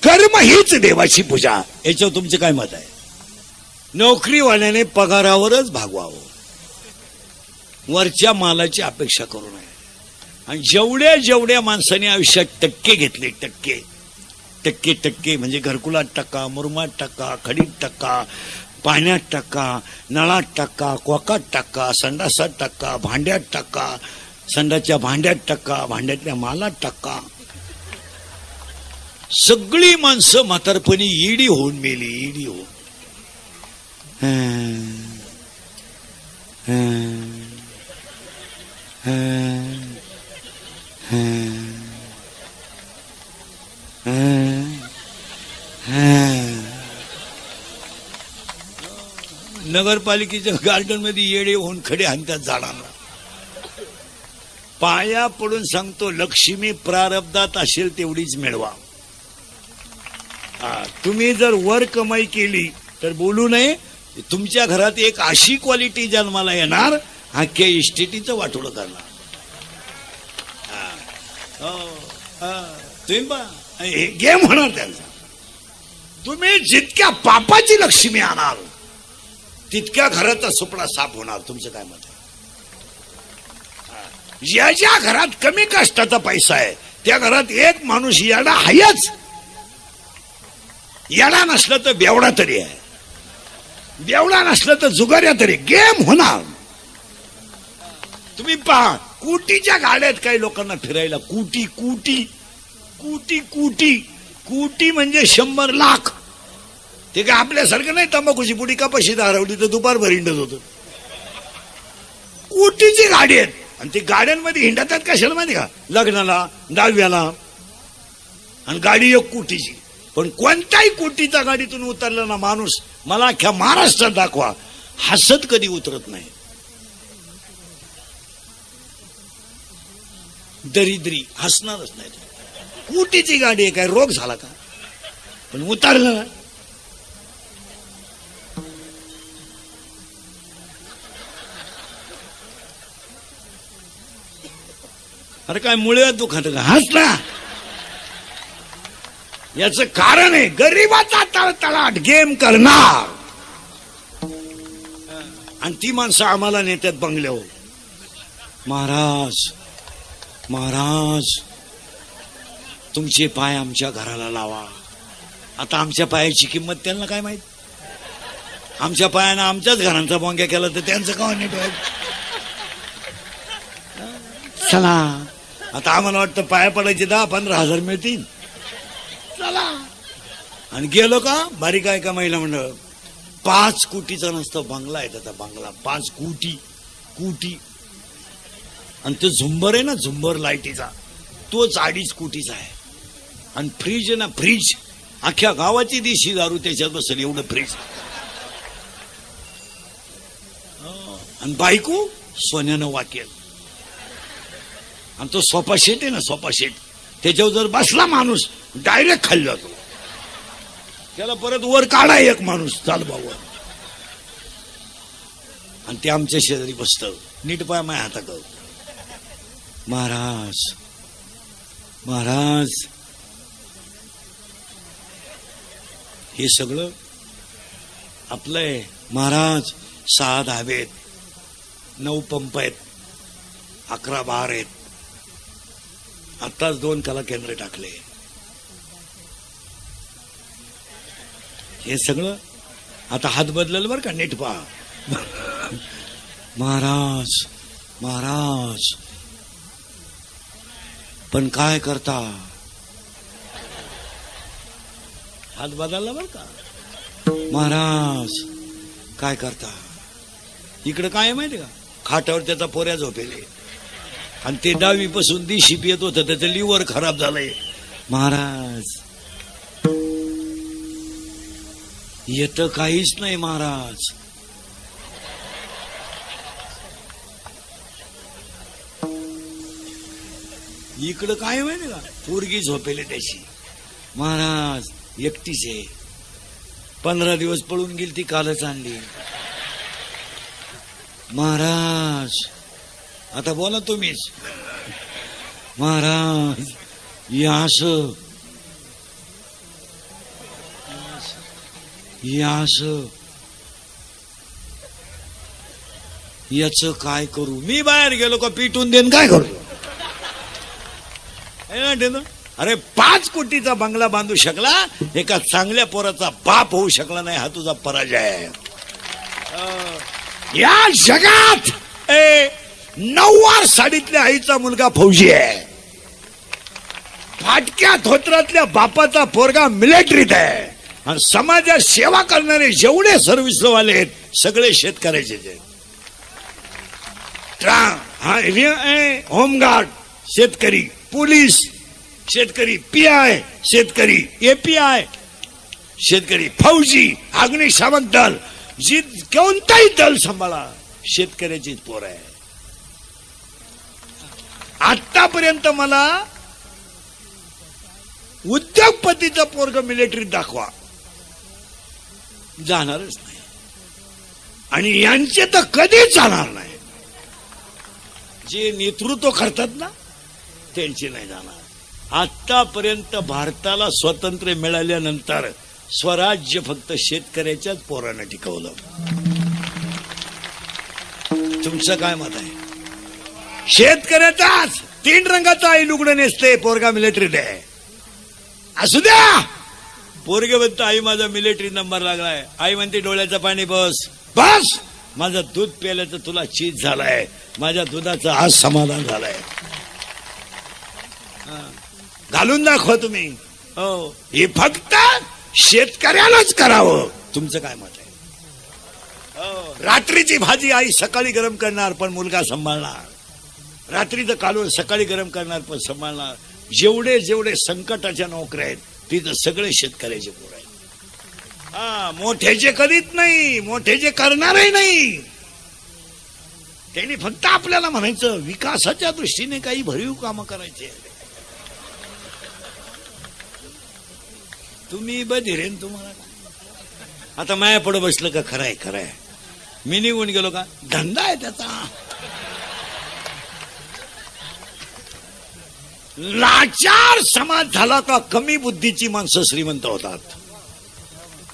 कर्म हीच देवाची पूजा. याच्यावर तुमचं काय मत आहे? नोकरीवाल्याने पगारावरच भागवावं, वरच्या मालाची अपेक्षा करू नये. आणि जेवढ्या जेवढ्या माणसाने आयुष्यात टक्के घेतले, टक्के टक्के टक्के म्हणजे घरकुलात टक्का, मुरमात टक्का, खडीत टक्का, पाण्यात टक्का, नळात टक्का, कोकात टक्का, संडासात टक्का, भांड्यात टक्का, संडाच्या भांड्यात टक्का, भांड्यातल्या मालात टक्का. सगळी माणसं म्हातारपणी ईडी होऊन मेली, ईडी होऊन. नगरपालिकेच्या गार्डन मध्ये येडे होऊन खडे हाणतात झाडांना. पाया पडून सांगतो, लक्ष्मी प्रारब्धात असेल तेवढीच मिळवा. तुम्ही जर वर कमाई केली तर बोलू नये. तुमच्या घरात एक अशी क्वालिटी जन्माला येणार, अख्ख्या इस्टेटीचं वाटोळं करणार. तुम्ही गेम होणार त्यांचा. तुम्ही जितक्या पापाची लक्ष्मी आणाल तितक्या घराचा सुपडा साफ होणार. तुमचं काय मत आहे? ज्या घरात कमी कष्टाचा पैसा आहे त्या घरात एक माणूस येडा आहेच. येडा नसलं तर बेवडा तरी आहे, बेवडा नसलं तर जुगाऱ्या तरी. गेम होणार. तुम्ही पहा, कोटीच्या गाड्यात काही लोकांना फिरायला. कोटी कोटी कोटी कोटी कोटी म्हणजे 100 लाख. ते काय आपल्यासारखं नाही. तंबाखूची पुडी कपाशी हरवली तर दुपारभर हिंडत होत. कोटीची गाडी आहेत आणि ते गाड्यांमध्ये हिंडतात कशाला माहिती का? लग्नाला, दहाव्याला. आणि गाडी एक कोटीची. पण कोणत्याही कोटीच्या गाडीतून उतरला ना माणूस, मला अख्ख्या महाराष्ट्रात दाखवा, हसत कधी उतरत नाही. दरिद्री हसणारच नाही. कोटीची गाडी आहे, काय रोग झाला का? पण उतरलं ना, अरे काय मुळे दुखत का? हसला. याचं कारण आहे गरिबाचा तळतळाट गेम करणार. आणि ती माणसं आम्हाला नेत्यात बंगल्यावर. महाराज महाराज तुमचे पाय आमच्या घराला लावा. आता आमच्या पायाची किंमत त्यांना काय माहित? आमच्या पायानं आमच्याच घरांचा बोंग्या केला तर त्यांचं का नीट व्हायचं? चला आता आम्हाला वाटतं पाया पडायचे 10-15 हजार मिळतील. चला. आणि गेलो का बारीक आहे का महिला मंडळ 5 कोटीचा नसतो बंगला आहे त्याचा. बंगला 5 कोटी कोटी. आणि तो झुंबर आहे ना, झुंबर लाईटीचा, तोच 2.5 कोटीचा आहे. आणि फ्रीज आहे ना, फ्रीज अख्ख्या गावाची देशी दारू त्याच्यात बसेल एवढं फ्रीज. आणि बायको सोन्यानं वाकेल. आणि तो सोफा सेट आहे ना, सोफा सेट, त्याच्यावर जर बसला माणूस डायरेक्ट खाली जातो. त्याला परत वर काढा एक माणूस चाल भाऊ. आणि ते आमच्या शेजारी बसत. नीट पाय माझ्या हातात. महाराज महाराज हे सगळं आपलं आहे. महाराज 6 धाबे आहेत, 9 पंप आहेत, 11 बार आहेत. आताच 2 कला केंद्र टाकले. हे सगळं आता हात बदलल बर का, नीट पहा. महाराज महाराज पण काय करता? हात बदलला बर का. महाराज काय करता? इकडे काय आहे माहिती का, खाटावर त्याचा पोऱ्या झोपेले. आणि ते 10वी पासून दिशी पियत होतं, त्याचं लिव्हर खराब झालंय. महाराज येतं काहीच नाही. महाराज इकडं काय माहिती का, पोरगी झोपेले त्याची. महाराज एकटीच आहे. 15 दिवस पळून गेली ती, कालच आणली. महाराज आता बोला तुम्हीच. महाराज या असं याच काय करू? मी बाहेर गेलो का पिटून देन काय करतो? अरे 5 कोटीचा बंगला बांधू शकला, एका चांगल्या पोराचा बाप होऊ शकला नाही, हा तुझा पराजय आहे. या जगात 9 साडीतल्या आईचा मुलगा फौजी आहे, फाटक्या धोत्रातल्या बापाचा पोरगा मिलिटरीत आहे, आणि समाजात सेवा करणारे जेवढे सर्व्हिसवाले आहेत सगळे शेतकऱ्याचे. होमगार्ड शेतकरी, पोलीस शेतकरी, PI शेतकरी, API शेतकरी, फौजी, अग्निशामक दल, जी कोणताही दल सांभाळा शेतकऱ्याचीच पोर आहे. आतापर्यंत मला उद्योगपतीचं पोरग मिलिटरीत दाखवा, जाणारच नाही. आणि यांचे तर कधीच जाणार नाही. जे नेतृत्व करतात ना त्यांची नाही जाणार. आतापर्यंत भारताला स्वातंत्र्य मिळाल्यानंतर स्वराज्य फक्त शेतकऱ्याच्याच पोरानं टिकवलं. तुमचं काय मत आहे? शेतकऱ्याचाच 3 रंगाचा आई लुगडं नेसते, पोरगा मिलिटरीत आहे. असू द्या. पोरगे म्हणतो आई माझा मिलिटरी नंबर लागलाय. आई म्हणते डोळ्याचं पाणी बस बस, माझं दूध प्यायल्याचं तुला चीज झालाय, माझ्या दुधाचं आज समाधान झालंय. घालून दाखवा तुम्ही. हो, हे फक्त शेतकऱ्यालाच करावं. तुमचं काय मत आहे? रात्रीची भाजी आई सकाळी गरम करणार पण मुलगा सांभाळणार, रात्रीचं कालवण सकाळी गरम करणार पण सांभाळणार. जेवढे जेवढे संकटाच्या नोकऱ्या आहेत तिथं सगळे शेतकऱ्याचे पोर आहेत. मोठ्याचे करीत नाही, मोठ्याचे करणारही नाही. त्यांनी फक्त आपल्याला म्हणायचं विकासाच्या दृष्टीने काही भरीव कामं करायचे. तुम्ही बधिरेन, तुम्हाला आता माया पुढे बसलं का? खरंय खरंय, मी निघून गेलो का? धंदा आहे त्याचा. लाचार समाज झाला का कमी बुद्धीची माणसं श्रीमंत होतात.